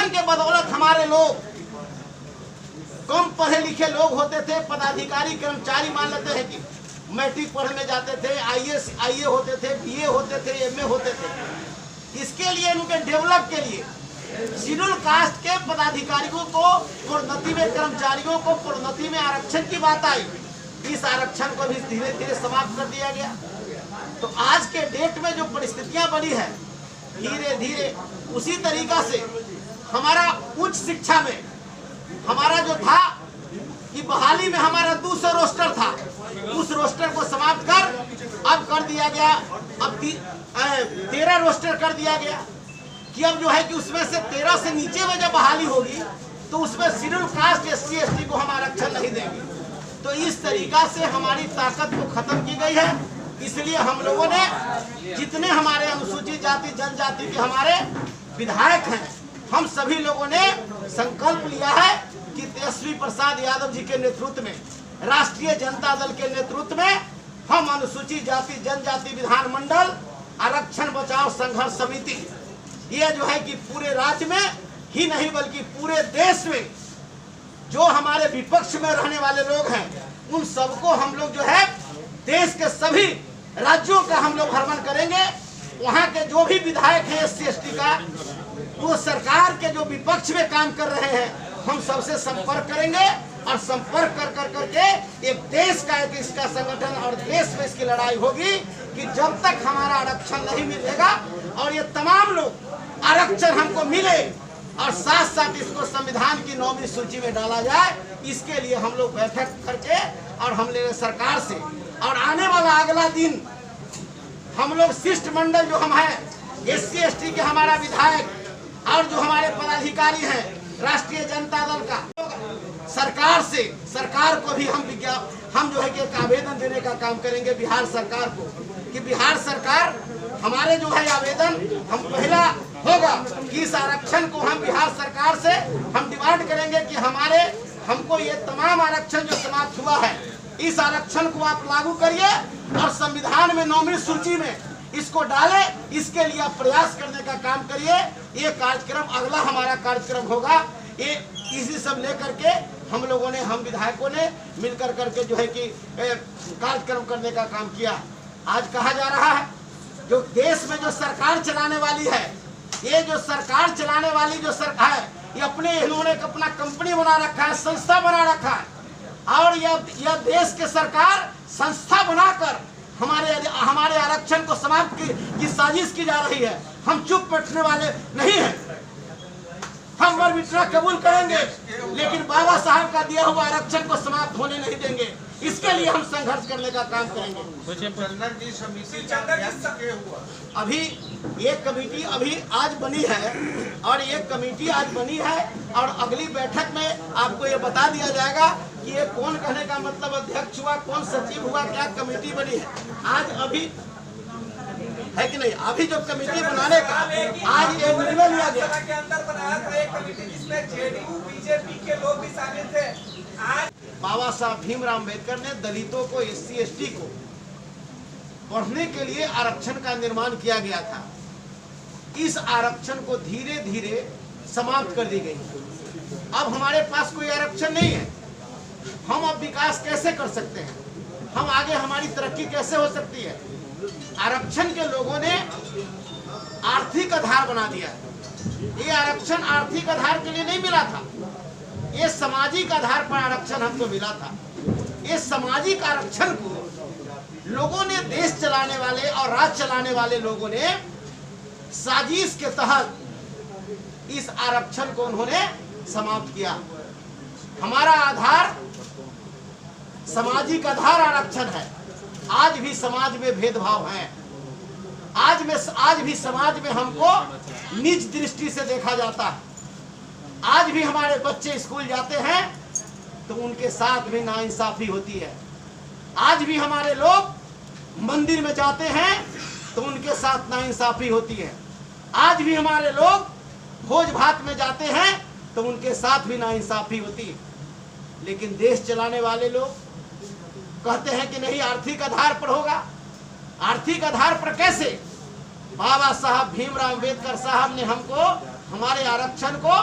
आरक्षण के बदौलत हमारे लोग, कम पढ़े लिखे लोग होते थे, पदाधिकारी कर्मचारी मान लेते हैं कि मैट्रिक पढ़ने जाते थे, आईए होते थे, बीए होते थे, एमए होते थे। इसके लिए उनके डेवलप के लिए शेड्यूल कास्ट के पदाधिकारियों को प्रोन्नति में, कर्मचारियों को प्रोन्नति में आरक्षण की बात आई। इस आरक्षण को भी धीरे धीरे समाप्त कर दिया गया। तो आज के डेट में जो परिस्थितियां बनी है, धीरे धीरे उसी तरीका से हमारा उच्च शिक्षा में हमारा जो था कि बहाली में हमारा 200 रोस्टर था, उस रोस्टर को समाप्त कर अब कर दिया गया, अब 13 रोस्टर कर दिया गया कि अब जो है कि उसमें से 13 से नीचे में जब बहाली होगी तो उसमें शेड्यूल कास्ट SC ST को हम आरक्षण नहीं देंगे। तो इस तरीका से हमारी ताकत को खत्म की गई है। इसलिए हम लोगों ने, जितने हमारे अनुसूचित जाति जनजाति के हमारे विधायक हैं, हम सभी लोगों ने संकल्प लिया है कि तेजस्वी प्रसाद यादव जी के नेतृत्व में, राष्ट्रीय जनता दल के नेतृत्व में हम अनुसूचित जाति जनजाति विधानमंडल आरक्षण बचाओ संघर्ष समिति, ये जो है कि पूरे राज्य में ही नहीं बल्कि पूरे देश में जो हमारे विपक्ष में रहने वाले लोग हैं, उन सबको हम लोग जो है देश के सभी राज्यों का हम लोग भ्रमण करेंगे। वहाँ के जो भी विधायक हैं SC ST का, वो सरकार के जो विपक्ष में काम कर रहे हैं, हम सबसे संपर्क करेंगे और संपर्क कर करके एक देश का, एक इसका संगठन और देश में इसकी लड़ाई होगी कि जब तक हमारा आरक्षण नहीं मिलेगा और ये तमाम लोग आरक्षण हमको मिले और साथ साथ इसको संविधान की 9वीं सूची में डाला जाए, इसके लिए हम लोग बैठक करके और हम ले सरकार से, और आने वाला अगला दिन हम लोग शिष्टमंडल जो हम हैं SC ST के हमारा विधायक और जो हमारे पदाधिकारी हैं राष्ट्रीय जनता दल का, सरकार को भी हम जो है कि एक आवेदन देने का काम करेंगे बिहार सरकार को, कि बिहार सरकार हमारे जो है आवेदन हम पहला होगा कि इस आरक्षण को हम बिहार सरकार से हम डिमांड करेंगे कि हमको ये तमाम आरक्षण जो समाप्त हुआ है, इस आरक्षण को आप लागू करिए और संविधान में 9वीं सूची में इसको डाले, इसके लिए आप प्रयास करने का काम करिए। ये कार्यक्रम अगला हमारा कार्यक्रम होगा। ये इसी सब लेकर के हम लोगों ने, हम विधायकों ने मिलकर करके जो है कि कार्यक्रम करने का काम किया। आज कहा जा रहा है जो देश में जो सरकार चलाने वाली है, ये जो सरकार चलाने वाली जो सरकार है, ये इन्होंने अपना कंपनी बना रखा है, संस्था बना रखा है, और यह देश के सरकार संस्था बनाकर हमारे आरक्षण को समाप्त की साजिश की जा रही है। हम चुप बैठने वाले नहीं हैं, हम मरमिटना कबूल करेंगे, लेकिन बाबा साहब का दिया हुआ आरक्षण को समाप्त होने नहीं देंगे। इसके लिए हम संघर्ष करने का काम करेंगे। अभी एक कमेटी अभी आज बनी है और एक कमेटी आज बनी है और अगली बैठक में आपको ये बता दिया जाएगा कि ये कौन, कहने का मतलब अध्यक्ष हुआ, कौन सचिव हुआ, क्या कमेटी बनी है। आज अभी है कि नहीं, अभी जो कमेटी बनाने का आज एक निर्णय लिया गया के अंदर बनाया था एक कमेटी जिसमें JDU BJP के लोग भी शामिल थे। आज बाबा साहब भीमराव अम्बेडकर ने दलितों को, SC ST को पढ़ने के लिए आरक्षण का निर्माण किया गया था। इस आरक्षण को धीरे धीरे समाप्त कर दी गई। अब हमारे पास कोई आरक्षण नहीं है, हम अब विकास कैसे कर सकते हैं, हम आगे हमारी तरक्की कैसे हो सकती है। आरक्षण के लोगों ने आर्थिक आधार बना दिया है। ये आरक्षण आर्थिक आधार के लिए नहीं मिला था, ये सामाजिक आधार पर आरक्षण हमको मिला था। ये सामाजिक आरक्षण को लोगों ने, देश चलाने वाले और राज्य चलाने वाले लोगों ने साजिश के तहत इस आरक्षण को उन्होंने समाप्त किया। हमारा आधार सामाजिक आधार आरक्षण है। आज भी समाज में भेदभाव है, आज भी समाज में हमको नीच दृष्टि से देखा जाता है। आज भी हमारे बच्चे स्कूल जाते हैं तो उनके साथ भी नाइंसाफी होती है। आज भी हमारे लोग मंदिर में जाते हैं तो उनके साथ नाइंसाफी होती है। आज भी हमारे लोग भोज भात में जाते हैं तो उनके साथ भी नाइंसाफी होती है। लेकिन देश चलाने वाले लोग कहते हैं कि नहीं, आर्थिक आधार पर होगा। आर्थिक आधार पर कैसे? बाबा साहब भीमराव अम्बेडकर साहब ने हमको हमारे आरक्षण को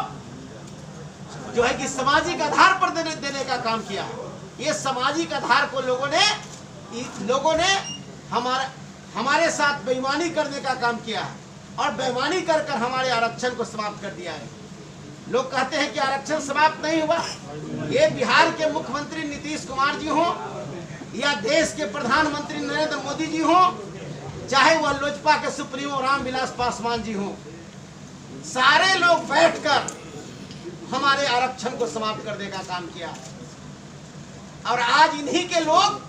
जो है कि सामाजिक आधार पर देने का काम किया है। ये सामाजिक आधार को लोगों ने हमारे साथ बेईमानी करने का काम किया है और बेईमानी कर हमारे आरक्षण को समाप्त कर दिया है। लोग कहते हैं कि आरक्षण समाप्त नहीं हुआ। ये बिहार के मुख्यमंत्री नीतीश कुमार जी हों या देश के प्रधानमंत्री नरेंद्र मोदी जी हों, चाहे वह लोजपा के सुप्रीमो रामविलास पासवान जी हों, सारे लोग बैठकर हमारे आरक्षण को समाप्त करने का काम किया और आज इन्हीं के लोग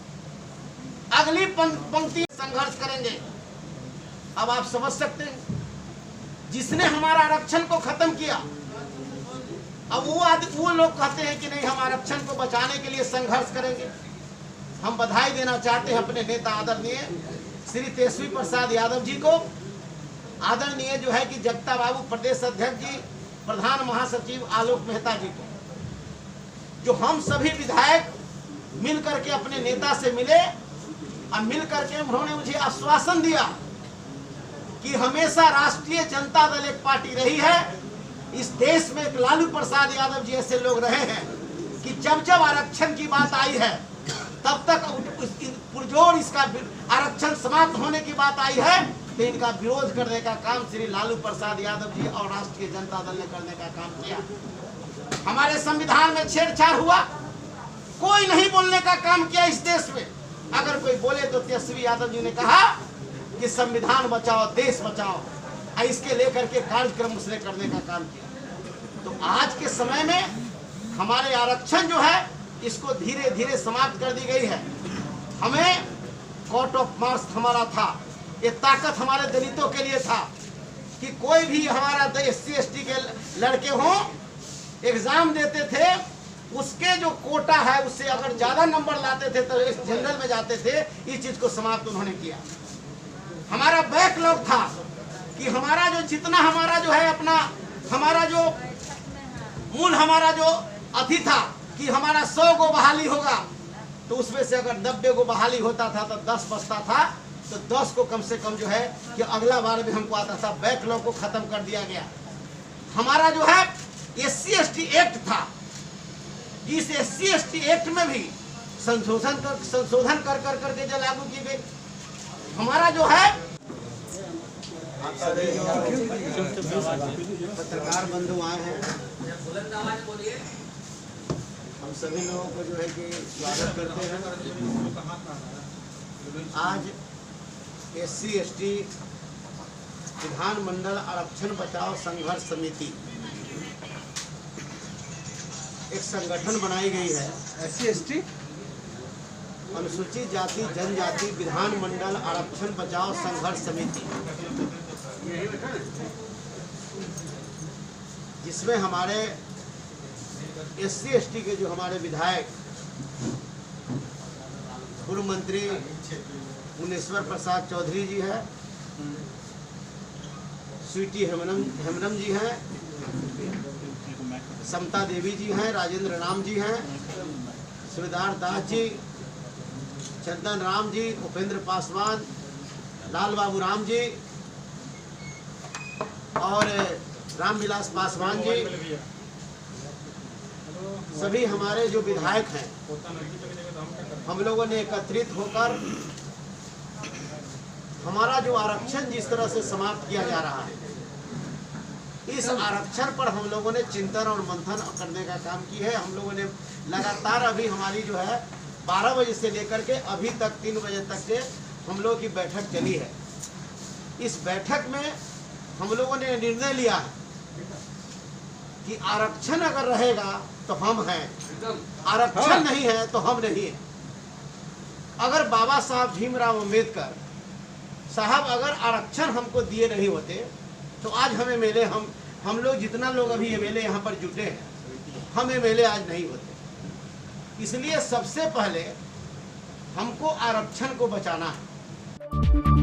अगली पंक्ति संघर्ष करेंगे। अब आप समझ सकते हैं, जिसने हमारा आरक्षण को खत्म किया, अब वो लोग कहते हैं कि नहीं, हम आरक्षण को बचाने के लिए संघर्ष करेंगे। हम बधाई देना चाहते हैं अपने नेता आदरणीय श्री तेजस्वी प्रसाद यादव जी को, आदरणीय जो है कि जगता बाबू प्रदेश अध्यक्ष जी, प्रधान महासचिव आलोक मेहता जी को, जो हम सभी विधायक मिल करके अपने नेता से मिले और मिल करके उन्होंने मुझे आश्वासन दिया कि हमेशा राष्ट्रीय जनता दल एक पार्टी रही है। इस देश में एक लालू प्रसाद यादव जी ऐसे लोग रहे हैं कि जब जब आरक्षण की बात आई है तब तक पुरजोर इसका आरक्षण समाप्त होने की बात आई है तो इनका विरोध करने का काम श्री लालू प्रसाद यादव जी और राष्ट्रीय जनता दल ने करने का काम किया। हमारे संविधान में छेड़छाड़ हुआ, कोई नहीं बोलने का काम किया इस देश में। अगर कोई बोले तो तेजस्वी यादव जी ने कहा कि संविधान बचाओ, देश बचाओ, इसके लेकर के कार्यक्रम उसने करने का काम किया। तो आज के समय में हमारे आरक्षण जो है इसको धीरे धीरे समाप्त कर दी गई है। हमें कोर्ट ऑफ मार्च हमारा था, ये ताकत हमारे दलितों के लिए था कि कोई भी हमारा SC/ST के लड़के हों, एग्जाम देते थे, उसके जो कोटा है उससे अगर ज्यादा नंबर लाते थे तो इस जनरल में जाते थे। इस चीज को समाप्त उन्होंने किया। हमारा बैकलॉग था कि हमारा जो जितना हमारा जो है अपना हमारा जो मूल हमारा जो अति था कि हमारा 100 को बहाली होगा, तो उसमें से अगर 90 को बहाली होता था तो 10 बचता था, तो 10 को कम से कम जो है कि अगला बार भी हमको आता था। बैकलॉग को खत्म कर दिया गया। हमारा जो है SC/ST एक्ट था, इस SC/ST एक्ट में भी संशोधन कर करके जो लागू की गई। हमारा जो है आप सभी जो पत्रकार बंधु आए हैं, हम सभी लोगों को जो है कि स्वागत करते हैं। आज SC/ST विधानमंडल आरक्षण बचाओ संघर्ष समिति एक संगठन बनाई गई है। SC/ST अनुसूचित जाति जनजाति विधानमंडल आरक्षण बचाओ संघर्ष समिति, जिसमें हमारे SC/ST के जो हमारे विधायक पूर्व मंत्री मुनेश्वर प्रसाद चौधरी जी हैं, स्वीटी हेम्ब्रम जी हैं, समता देवी जी हैं, राजेंद्र राम जी हैं, सुबेदार दास जी, चंदन राम जी, उपेंद्र पासवान, लाल बाबू राम जी और रामविलास पासवान जी, सभी हमारे जो विधायक हैं, हम लोगों ने एकत्रित होकर हमारा जो आरक्षण जिस तरह से समाप्त किया जा रहा है, इस आरक्षण पर हम लोगों ने चिंतन और मंथन करने का काम की है। हम लोगों ने लगातार अभी हमारी जो है 12 बजे से लेकर के अभी तक 3 बजे तक के हम लोगों की बैठक चली है। इस बैठक में हम लोगों ने निर्णय लिया है कि आरक्षण अगर रहेगा तो हम हैं, आरक्षण नहीं है तो हम नहीं हैं। अगर बाबा साहब भीमराव अंबेडकर साहब अगर आरक्षण हमको दिए नहीं होते तो आज हम MLA हम लोग जितना लोग अभी MLA यहाँ पर जुटे हैं, हम MLA आज नहीं होते। इसलिए सबसे पहले हमको आरक्षण को बचाना है।